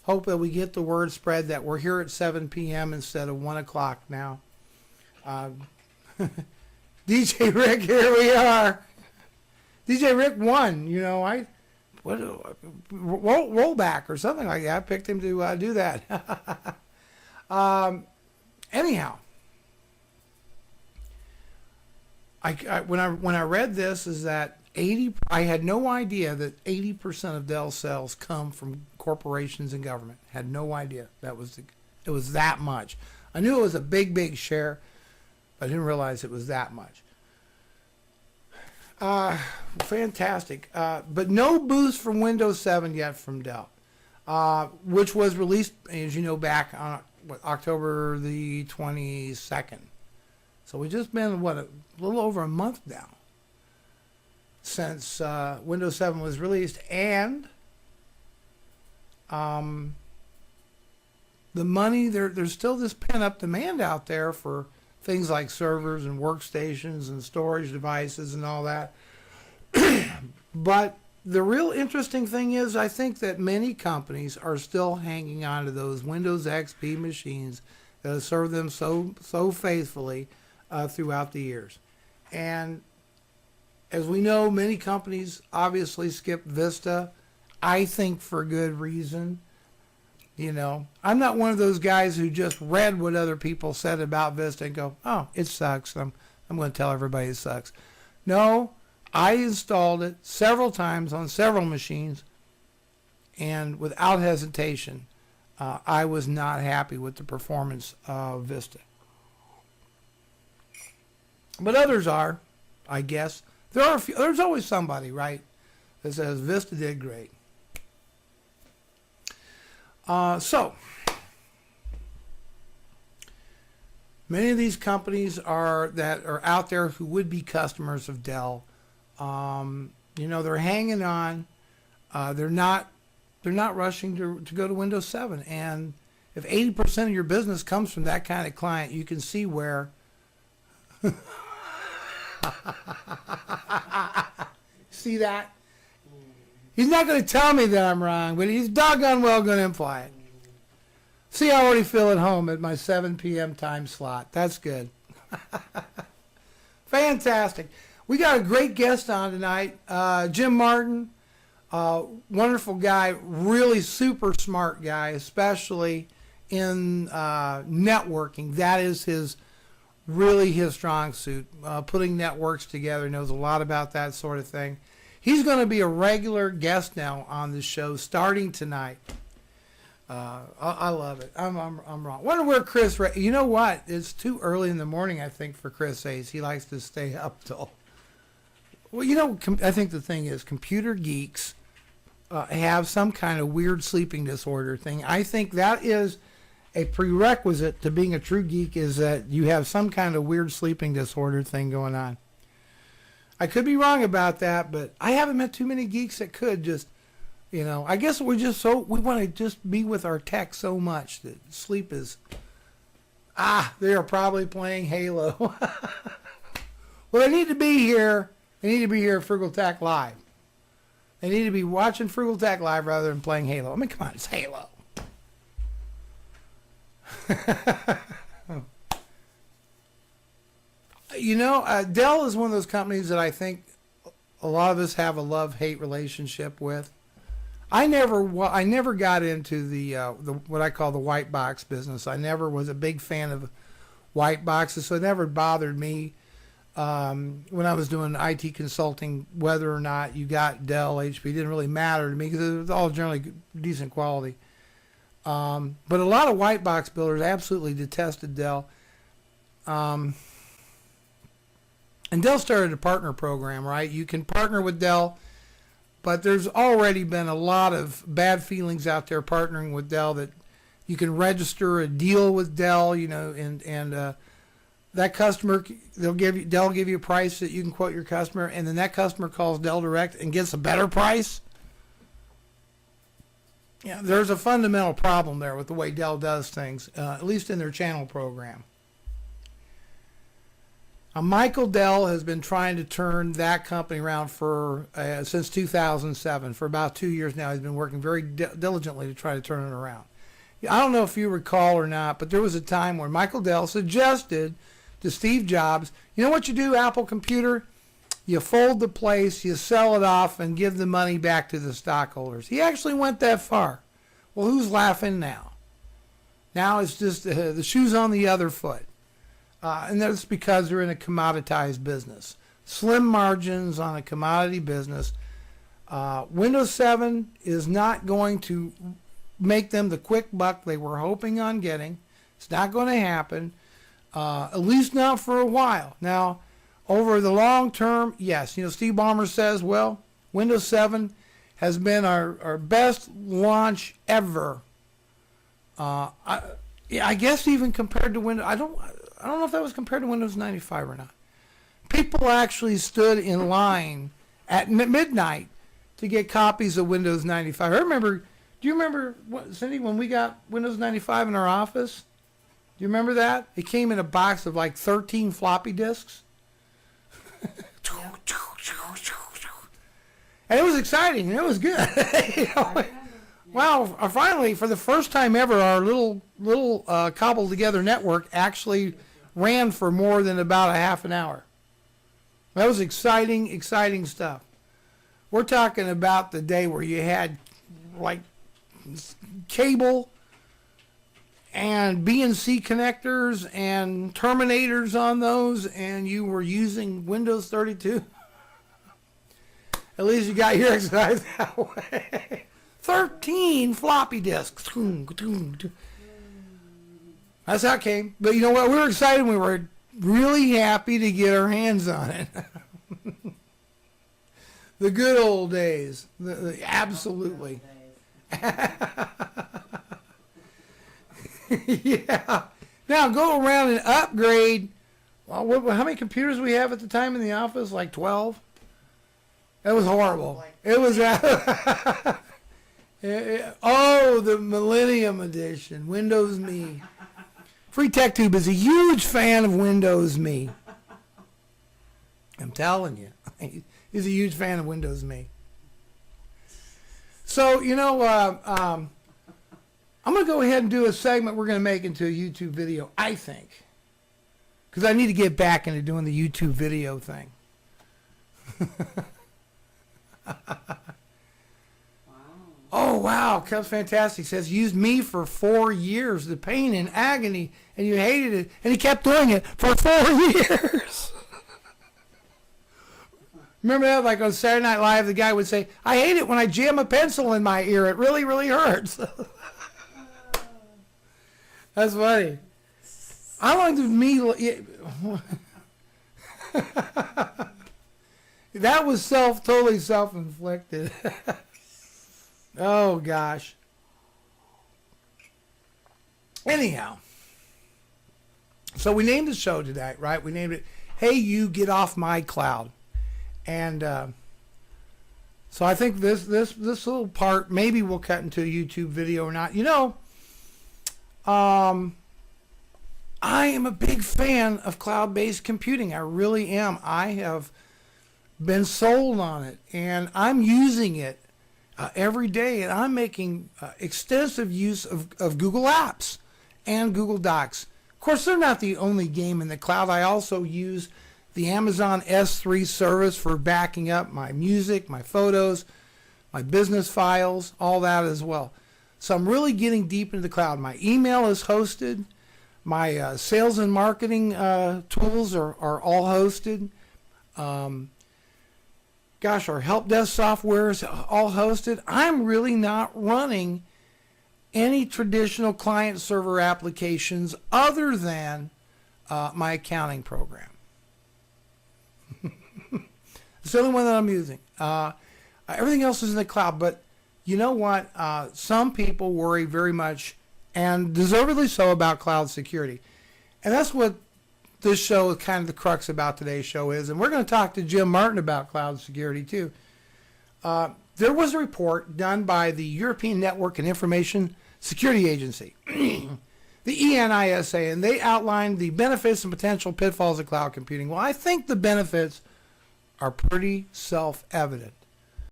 hope that we get the word spread that we're here at 7 p.m. instead of 1 o'clock now. DJ Rick, here we are. DJ Rick won. You know, rollback or something like that. I picked him to do that. Anyhow, when I read this is that I had no idea that 80% of Dell sales come from corporations and government. Had no idea it was that much. I knew it was a big share, but I didn't realize it was that much. Fantastic. But no boost from Windows 7 yet from Dell, which was released, as you know, back on October the 22nd. So we've just been, a little over a month now since Windows 7 was released, and the money, there's still this pent-up demand out there for things like servers and workstations and storage devices and all that. But the real interesting thing is, I think that many companies are still hanging on to those Windows XP machines that have served them so faithfully throughout the years. And as we know, many companies obviously skip Vista, I think for good reason. You know, I'm not one of those guys who just read what other people said about Vista and go, oh, it sucks. I'm going to tell everybody it sucks. No, I installed it several times on several machines, and without hesitation, I was not happy with the performance of Vista. But others are, I guess. There's always somebody, right, that says Vista did great. So, many of these companies that are out there who would be customers of Dell, you know, they're hanging on. They're not rushing to go to Windows 7. And if 80% of your business comes from that kind of client, you can see where. See that? He's not going to tell me that I'm wrong, but he's doggone well going to imply it. See, I already feel at home at my 7 p.m. time slot. That's good. Fantastic. We got a great guest on tonight, Jim Martin. Wonderful guy, really super smart guy, especially in networking. That is really his strong suit. Putting networks together, knows a lot about that sort of thing. He's going to be a regular guest now on the show starting tonight. I love it. I'm wrong. Wonder where Chris. You know what? It's too early in the morning, I think, for Chris Hayes. He likes to stay up till. Well, you know, I think the thing is, computer geeks have some kind of weird sleeping disorder thing. I think that is a prerequisite to being a true geek, is that you have some kind of weird sleeping disorder thing going on. I could be wrong about that, but I haven't met too many geeks that could just, you know, I guess we want to just be with our tech so much that sleep is, they are probably playing Halo. Well, they need to be here. They need to be here at FrugalTech-Live. They need to be watching FrugalTech-Live rather than playing Halo. I mean, come on, it's Halo. You know, Dell is one of those companies that I think a lot of us have a love-hate relationship with. I never got into the what I call the white box business. I never was a big fan of white boxes, so it never bothered me when I was doing IT consulting. Whether or not you got Dell, HP, didn't really matter to me because it was all generally decent quality. But a lot of white box builders absolutely detested Dell. And Dell started a partner program, right? You can partner with Dell, but there's already been a lot of bad feelings out there partnering with Dell, that you can register a deal with Dell, you know, and that customer, Dell will give you a price that you can quote your customer, and then that customer calls Dell direct and gets a better price. Yeah, there's a fundamental problem there with the way Dell does things, at least in their channel program. Michael Dell has been trying to turn that company around for since 2007. For about 2 years now, he's been working very diligently to try to turn it around. I don't know if you recall or not, but there was a time where Michael Dell suggested to Steve Jobs, you know what you do, Apple Computer? You fold the place, you sell it off, and give the money back to the stockholders. He actually went that far. Well, who's laughing now? Now it's just the shoe's on the other foot. And that's because they're in a commoditized business. Slim margins on a commodity business. Windows 7 is not going to make them the quick buck they were hoping on getting. It's not going to happen, at least not for a while. Now, over the long term, yes. Steve Ballmer says, well, Windows 7 has been our best launch ever. I guess even compared to Windows, I don't know if that was compared to Windows 95 or not. People actually stood in line at midnight to get copies of Windows 95. Do you remember, Cindy, when we got Windows 95 in our office? Do you remember that? It came in a box of like 13 floppy disks. And it was exciting. It was good. Wow, finally, for the first time ever, our little cobbled together network actually ran for more than about a half an hour. That was exciting stuff. We're talking about the day where you had like cable and BNC connectors and terminators on those, and you were using Windows 32. At least you got your exercise that way. 13 floppy disks. That's how it came. But you know what? We were excited. We were really happy to get our hands on it. The good old days. Absolutely. Yeah. Now go around and upgrade. Well, how many computers we have at the time in the office? Like 12? It was horrible. It was... Oh, the Millennium Edition. Windows Me. Free Tech Tube is a huge fan of Windows Me. I'm telling you. He's a huge fan of Windows Me. So, I'm going to go ahead and do a segment we're going to make into a YouTube video, I think. Because I need to get back into doing the YouTube video thing. Oh, wow. Cubs Fantastic says, used me for 4 years, the pain and agony, and you hated it. And he kept doing it for 4 years. Remember that? Like on Saturday Night Live, the guy would say, I hate it when I jam a pencil in my ear. It really, really hurts. That's funny. How long did me... That was totally self-inflicted. Oh, gosh. Anyhow. So we named the show today, right? We named it, Hey, You Get Off My Cloud. And so I think this little part, maybe we'll cut into a YouTube video or not. I am a big fan of cloud-based computing. I really am. I have been sold on it, and I'm using it every day, and I'm making extensive use of Google Apps and Google Docs. Of course, they're not the only game in the cloud. I also use the Amazon S3 service for backing up my music, my photos, my business files, all that as well. So I'm really getting deep into the cloud. My email is hosted. My sales and marketing tools are all hosted. Our help desk software is all hosted. I'm really not running any traditional client server applications other than my accounting program. It's the only one that I'm using. Everything else is in the cloud, but you know what? Some people worry very much, and deservedly so, about cloud security. And that's what this show, kind of the crux about today's show is. And we're going to talk to Jim Martin about cloud security too. There was a report done by the European Network and Information Security Agency the ENISA, and they outlined the benefits and potential pitfalls of cloud computing. Well, I think the benefits are pretty self-evident.